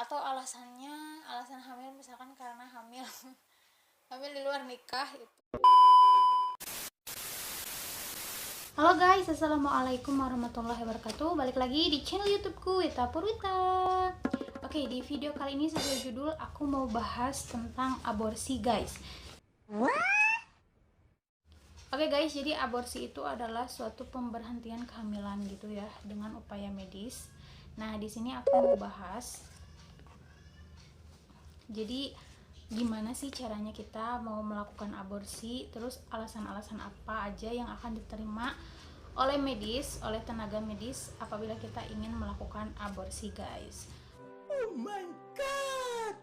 atau alasan hamil misalkan karena hamil hamil di luar nikah itu. Halo guys, assalamualaikum warahmatullahi wabarakatuh. Balik lagi di channel YouTubeku Wita Purwita. Oke, di video kali ini sesuai judul aku mau bahas tentang aborsi guys. Oke guys, jadi aborsi itu adalah suatu pemberhentian kehamilan gitu ya dengan upaya medis. Nah, di sini aku mau bahas jadi gimana sih caranya kita mau melakukan aborsi, terus alasan-alasan apa aja yang akan diterima oleh tenaga medis apabila kita ingin melakukan aborsi guys. Oh my god,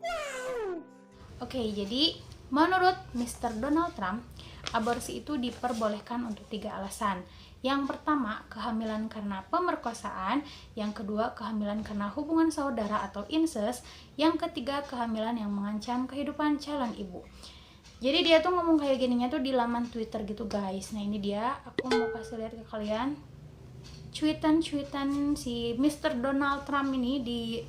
wow. Oke, jadi menurut Mr. Donald Trump, aborsi itu diperbolehkan untuk 3 alasan. Yang pertama, kehamilan karena pemerkosaan. Yang kedua, kehamilan karena hubungan saudara atau incest. Yang ketiga, kehamilan yang mengancam kehidupan calon ibu. Jadi dia tuh ngomong kayak gininya tuh di laman Twitter gitu guys. Nah ini dia, aku mau kasih lihat ke kalian cuitan si Mr. Donald Trump ini di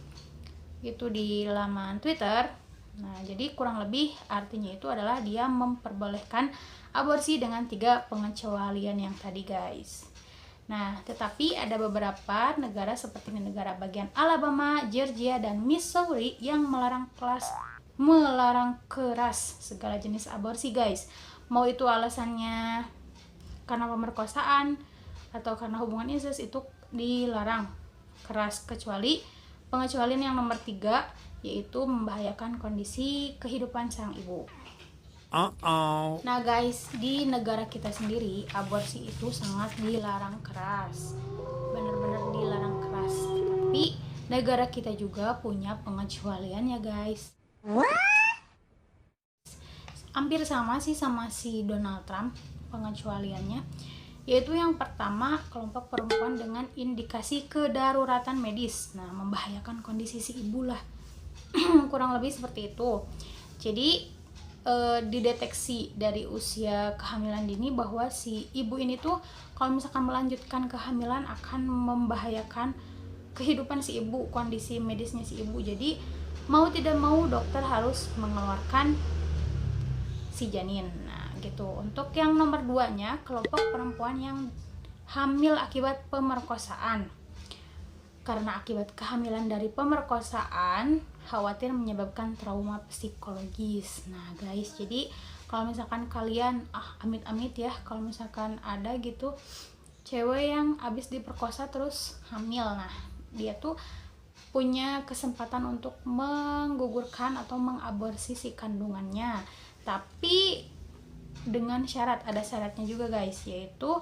laman Twitter. Nah, jadi kurang lebih artinya itu adalah dia memperbolehkan aborsi dengan 3 pengecualian yang tadi guys. Nah, tetapi ada beberapa negara seperti negara bagian Alabama, Georgia, dan Missouri yang melarang keras segala jenis aborsi guys. Mau itu alasannya karena pemerkosaan atau karena hubungan incest, itu dilarang keras, kecuali pengecualian yang nomor 3, yaitu membahayakan kondisi kehidupan sang ibu. Nah guys, di negara kita sendiri aborsi itu sangat dilarang keras, bener-bener dilarang keras. Tapi negara kita juga punya pengecualian ya guys. Hampir sama sih sama si Donald Trump pengecualiannya, yaitu yang pertama, kelompok perempuan dengan indikasi kedaruratan medis. Nah, membahayakan kondisi si ibu lah. Kurang lebih seperti itu. Jadi dideteksi dari usia kehamilan dini bahwa si ibu ini tuh kalau misalkan melanjutkan kehamilan akan membahayakan kehidupan si ibu, kondisi medisnya si ibu. Jadi mau tidak mau dokter harus mengeluarkan si janin. Nah gitu. Untuk yang nomor 2-nya, kelompok perempuan yang hamil akibat pemerkosaan. Karena akibat kehamilan dari pemerkosaan khawatir menyebabkan trauma psikologis. Nah guys, jadi kalau misalkan kalian amit-amit ya, kalau misalkan ada gitu cewek yang habis diperkosa terus hamil, nah dia tuh punya kesempatan untuk menggugurkan atau mengaborsi si kandungannya, tapi dengan syarat, ada syaratnya juga guys, yaitu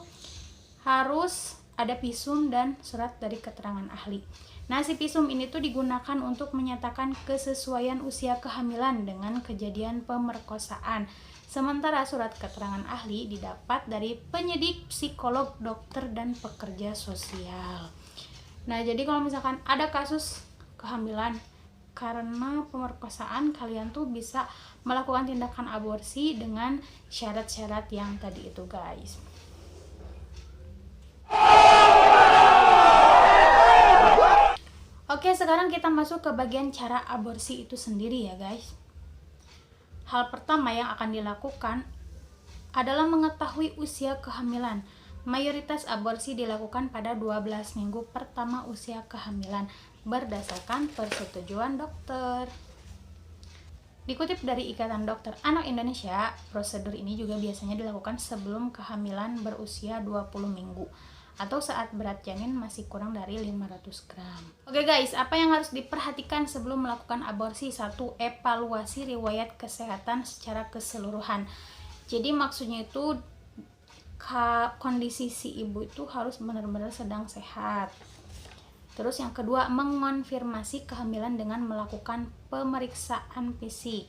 harus ada visum dan surat dari keterangan ahli. Nah, si visum ini tuh digunakan untuk menyatakan kesesuaian usia kehamilan dengan kejadian pemerkosaan. Sementara surat keterangan ahli didapat dari penyidik, psikolog, dokter, dan pekerja sosial. Nah, jadi kalau misalkan ada kasus kehamilan karena pemerkosaan, kalian tuh bisa melakukan tindakan aborsi dengan syarat-syarat yang tadi itu guys. Oke, sekarang kita masuk ke bagian cara aborsi itu sendiri ya guys. Hal pertama yang akan dilakukan adalah mengetahui usia kehamilan. Mayoritas aborsi dilakukan pada 12 minggu pertama usia kehamilan berdasarkan persetujuan dokter. Dikutip dari Ikatan Dokter Anak Indonesia, prosedur ini juga biasanya dilakukan sebelum kehamilan berusia 20 minggu atau saat berat janin masih kurang dari 500 gram. Oke guys, apa yang harus diperhatikan sebelum melakukan aborsi? 1. Evaluasi riwayat kesehatan secara keseluruhan. Jadi maksudnya itu kondisi si ibu itu harus benar-benar sedang sehat. Terus yang kedua, mengonfirmasi kehamilan dengan melakukan pemeriksaan fisik.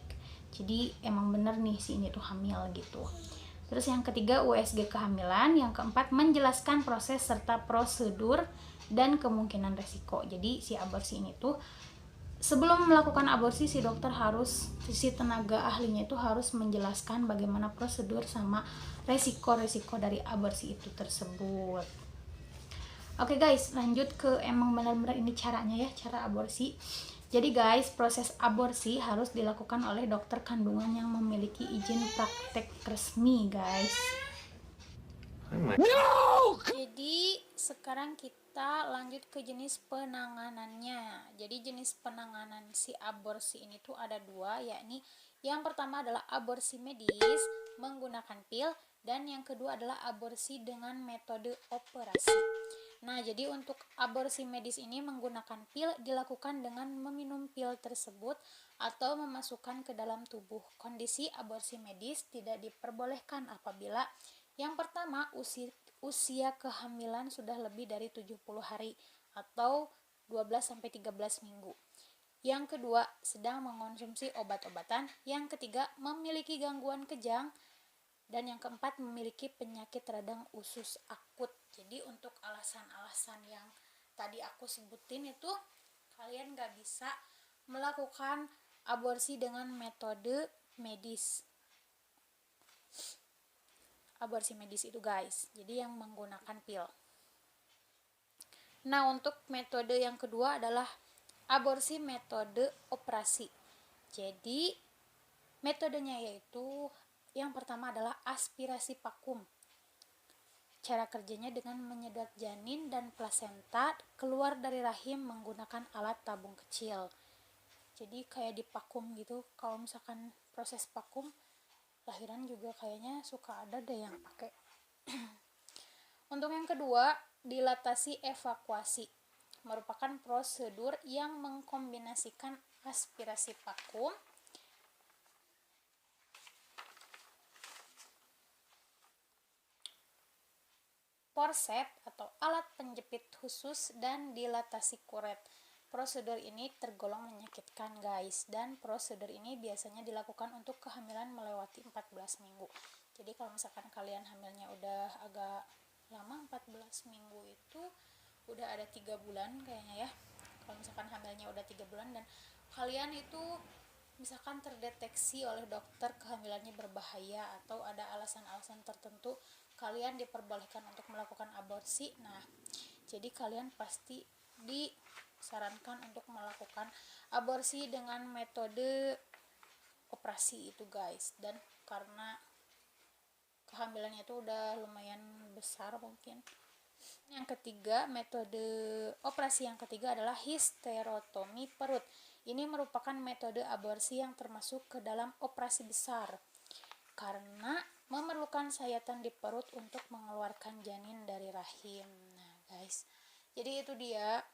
Jadi emang bener nih si ini tuh hamil gitu. Terus yang ketiga, USG kehamilan. Yang keempat, menjelaskan proses serta prosedur dan kemungkinan resiko. Jadi si aborsi ini tuh sebelum melakukan aborsi, si tenaga ahlinya itu harus menjelaskan bagaimana prosedur sama resiko-resiko dari aborsi itu tersebut. Oke guys, lanjut ke emang benar-benar ini caranya ya, cara aborsi. Jadi guys, proses aborsi harus dilakukan oleh dokter kandungan yang memiliki izin praktek resmi guys. Jadi sekarang kita lanjut ke jenis penanganannya. Jadi jenis penanganan si aborsi ini tuh ada dua, yakni yang pertama adalah aborsi medis menggunakan pil, dan yang kedua adalah aborsi dengan metode operasi. Nah, jadi untuk aborsi medis ini menggunakan pil dilakukan dengan meminum pil tersebut atau memasukkan ke dalam tubuh. Kondisi aborsi medis tidak diperbolehkan apabila yang pertama usia kehamilan sudah lebih dari 70 hari atau 12-13 minggu. Yang kedua, sedang mengonsumsi obat-obatan. Yang ketiga, memiliki gangguan kejang. Dan yang keempat, memiliki penyakit radang usus akut. Jadi untuk alasan-alasan yang tadi aku sebutin itu, kalian gak bisa melakukan aborsi dengan metode medis. Aborsi medis itu guys, jadi yang menggunakan pil. Nah, untuk metode yang kedua adalah aborsi metode operasi. Jadi metodenya yaitu yang pertama adalah aspirasi vakum. Cara kerjanya dengan menyedot janin dan plasenta keluar dari rahim menggunakan alat tabung kecil. Jadi kayak dipakum gitu. Kalau misalkan proses vakum lahiran juga kayaknya suka ada deh yang pakai. Untuk yang kedua, dilatasi evakuasi merupakan prosedur yang mengkombinasikan aspirasi vakum, forcep atau alat penjepit khusus, dan dilatasi kuret. Prosedur ini tergolong menyakitkan guys, dan prosedur ini biasanya dilakukan untuk kehamilan melewati 14 minggu. Jadi kalau misalkan kalian hamilnya udah agak lama, 14 minggu itu udah ada 3 bulan kayaknya ya. Kalau misalkan hamilnya udah 3 bulan dan kalian itu misalkan terdeteksi oleh dokter kehamilannya berbahaya atau ada alasan-alasan tertentu, kalian diperbolehkan untuk melakukan aborsi. Nah, jadi kalian pasti disarankan untuk melakukan aborsi dengan metode operasi itu guys. Dan karena kehamilannya itu udah lumayan besar mungkin. Yang ketiga, metode operasi yang ketiga adalah histerotomi perut. Ini merupakan metode aborsi yang termasuk ke dalam operasi besar karena memerlukan sayatan di perut untuk mengeluarkan janin dari rahim. Nah guys, jadi itu dia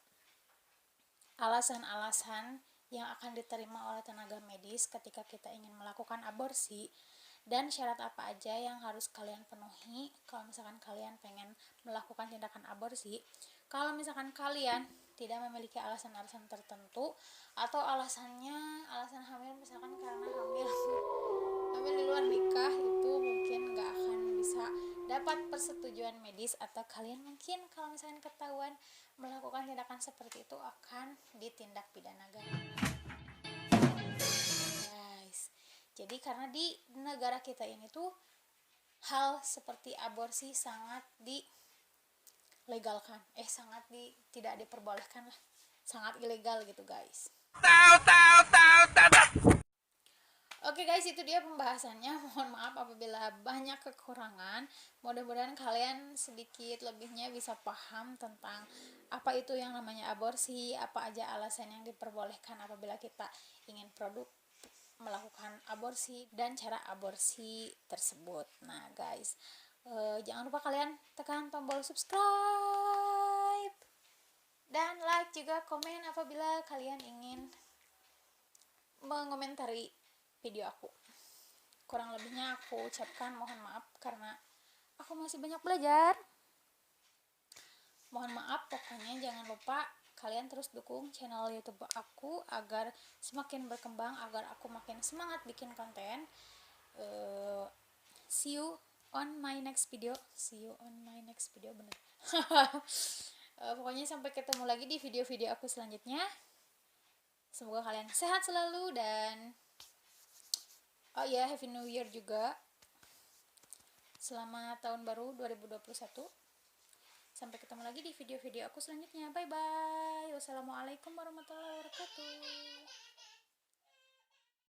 alasan-alasan yang akan diterima oleh tenaga medis ketika kita ingin melakukan aborsi, dan syarat apa aja yang harus kalian penuhi kalau misalkan kalian pengen melakukan tindakan aborsi. Kalau misalkan kalian tidak memiliki alasan-alasan tertentu atau alasan hamil, misalkan karena hamil di luar nikah, itu mungkin gak akan bisa dapat persetujuan medis, atau kalian mungkin kalau misalkan ketahuan melakukan tindakan seperti itu akan ditindak pidana guys. Jadi karena di negara kita ini tuh hal seperti aborsi sangat dilegalkan, tidak diperbolehkan lah, sangat ilegal gitu guys. Oke guys, itu dia pembahasannya. Mohon maaf apabila banyak kekurangan. Mudah-mudahan kalian sedikit lebihnya bisa paham tentang apa itu yang namanya aborsi, apa aja alasan yang diperbolehkan apabila kita ingin melakukan aborsi, dan cara aborsi tersebut. Nah guys, jangan lupa kalian tekan tombol subscribe dan like, juga komen apabila kalian ingin mengomentari video aku. Kurang lebihnya aku ucapkan mohon maaf karena aku masih banyak belajar. Mohon maaf, pokoknya jangan lupa kalian terus dukung channel YouTube aku agar semakin berkembang, agar aku makin semangat bikin konten. See you on my next video. Bener. Pokoknya sampai ketemu lagi di video-video aku selanjutnya. Semoga kalian sehat selalu, dan oh ya, Happy New Year juga. Selamat tahun baru 2021. Sampai ketemu lagi di video-video aku selanjutnya. Bye bye. Wassalamualaikum warahmatullahi wabarakatuh.